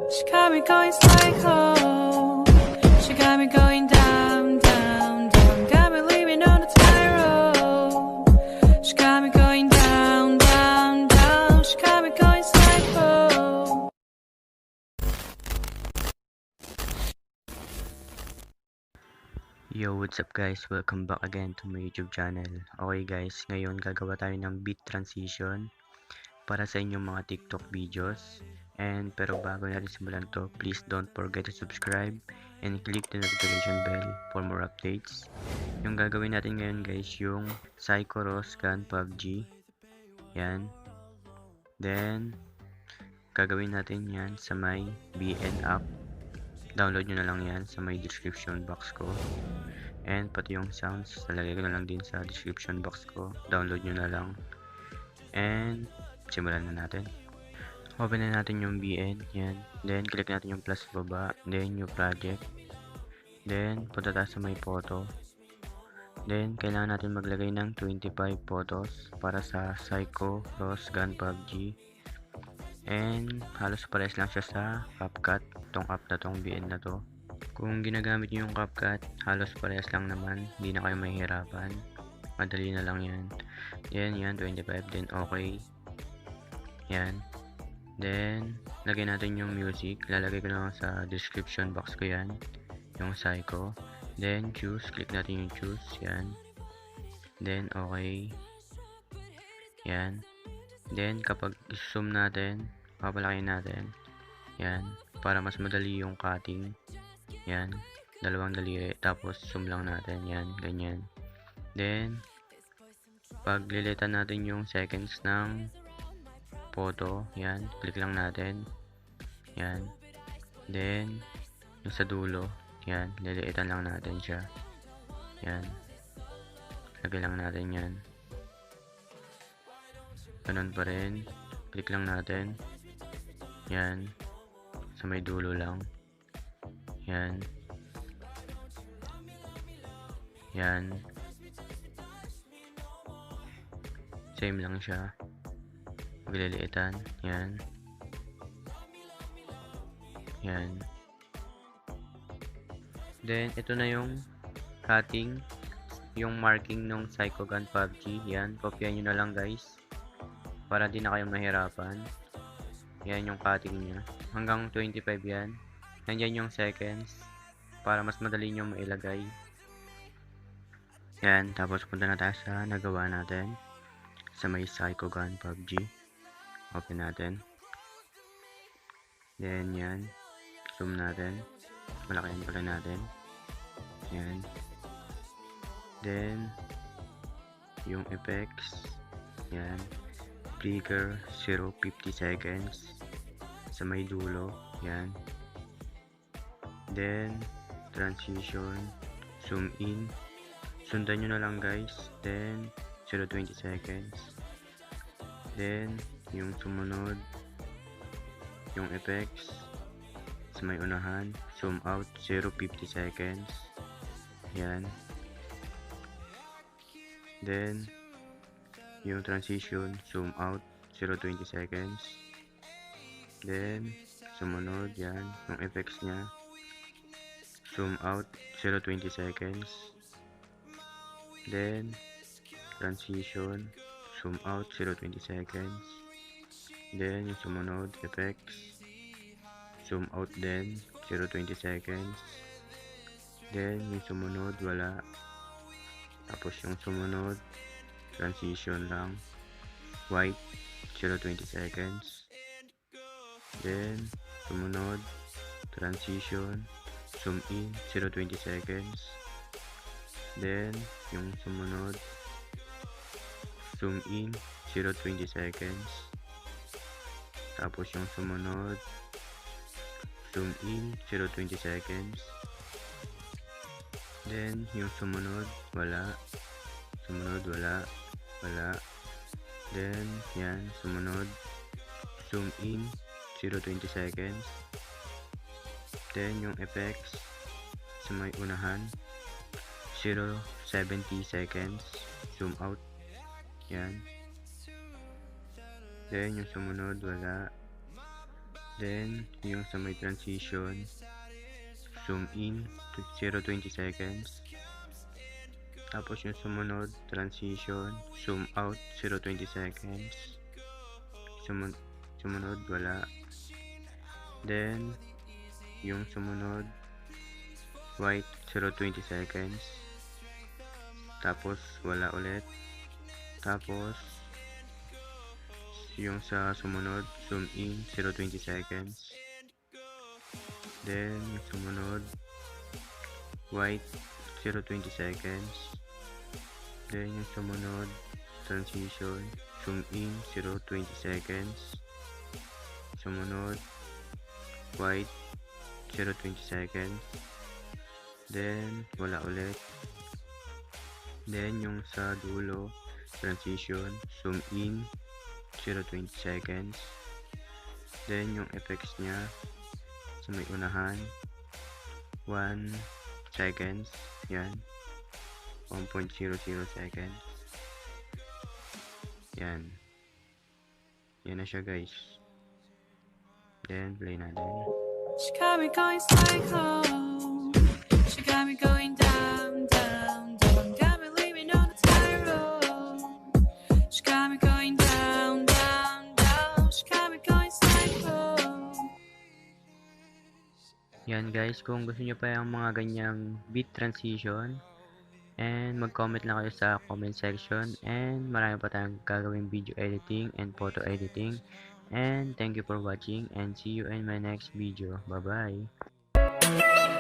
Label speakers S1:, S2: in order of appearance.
S1: She got me going psycho. She got me going down, down, down. Got me leaving on the spiral. She got me going down, down, down. She got me going psycho.
S2: Yo, what's up guys? Welcome back again to my YouTube channel. Okay guys, ngayon gagawa tayo ng beat transition para sa inyong mga TikTok videos. Pero bago natin simulan to, please don't forget to subscribe and click the notification bell for more updates. Yung gagawin natin ngayon guys, yung Psycho Russ Gun PUBG. Yan. Then, gagawin natin yan sa may BN app. Download nyo na lang yan sa may description box ko. And pati yung sounds, talagay ko na lang din sa description box ko. Download nyo na lang. And simulan na natin. Open na natin yung BN. Yan. Then click natin yung plus baba. Then new project. Then punta tayo sa may photo. Then kailangan natin maglagay ng 25 photos para sa Psycho Russ Gun PUBG. And halos pares lang siya sa CapCut. Tong app na tong BN na to. Kung ginagamit nyo yung CapCut, halos parehas lang naman. Hindi na kayo mahihirapan. Madali na lang yan. Then yan, 25. Then okay. Yan. Then lagay natin yung music. Lalagay ko na lang sa description box ko yan. Yung Psycho. Then choose. Click natin yung choose. Yan. Then okay. Yan. Then kapag zoom natin, papalakin natin. Yan. Para mas madali yung cutting. Yan. Dalawang daliri. Tapos zoom lang natin. Yan. Ganyan. Then pag lilitan natin yung seconds ng photo. Yan. Click lang natin. Yan. Then yung sa dulo. Yan. Lilitan lang natin siya. Yan. Lagay lang natin yan. Ganun pa rin. Click lang natin. Yan. Sa may dulo lang. Yan. Yan. Same lang siya. Magliliitan. Yan. Yan. Then, ito na yung cutting. Yung marking ng Psycho Gun PUBG. Yan. Kopyahan nyo na lang guys. Para di na kayo mahirapan. Yan yung cutting niya. Hanggang 25 yan. Nandyan yung seconds. Para mas madali nyo mailagay. Yan. Tapos punta na tayo sa nagawa natin. Sa may Psycho Gun PUBG. Open natin. Then yan. Zoom natin. Malakihan pala natin. Yan. Then yung effects. Yan. Trigger 0.50 seconds. Sa may dulo. Yan. Then transition. Zoom in. Sundan nyo na lang guys. Then 0.20 seconds. Then yung sumunod, yung effects sa may unahan, zoom out 0.50 seconds. Yan. Then yung transition, zoom out 0.20 seconds. Then sumunod yan, yung effects nya, zoom out 0.20 seconds. Then transition, zoom out 0.20 seconds. Then yung sumunod, effects, zoom out din 0.20 seconds. Then yung sumunod, wala. Tapos yung sumunod, transition lang, white 0.20 seconds. Then sumunod, transition, zoom in 0.20 seconds. Then yung sumunod, zoom in 0.20 seconds. Tapos yung sumunod, zoom in 0.20 seconds. Then yung sumunod, wala. Sumunod, wala. Wala. Then yan, sumunod, zoom in 0.20 seconds. Then yung effects sa may unahan, 0.70 seconds. Zoom out. Yan. Then yung sumunod, wala. Then, yung sa may transition, zoom in to 0-20 seconds. Tapos yung sumunod, transition, zoom out 0-20 seconds. Sumunod, wala. Then, yung sumunod, white 0-20 seconds. Tapos, wala ulit. Tapos, yung sa sumunod, zoom in 0-20 seconds. Then, yung sumunod, white 0-20 seconds. Then, yung sumunod, transition, zoom in 0-20 seconds. Sumunod, white 0-20 seconds. Then, wala ulit. Then, yung sa dulo, transition, zoom in 0-20 seconds. Then, yung effects niya sa may unahan, 1 seconds. Yan. 1.00 seconds. Yan. Yan na siya, guys. Then, play natin.
S1: She got me going psycho. She got me going down, down, down. Got me leaving on the spiral. She got me going down, down, down. She got me going psycho.
S2: Yan, guys, kung gusto nyo pa yung mga ganyang beat transition, and mag-comment lang kayo sa comment section, and marami pa tayong gagawing video editing and photo editing. And thank you for watching, and see you in my next video. Bye bye.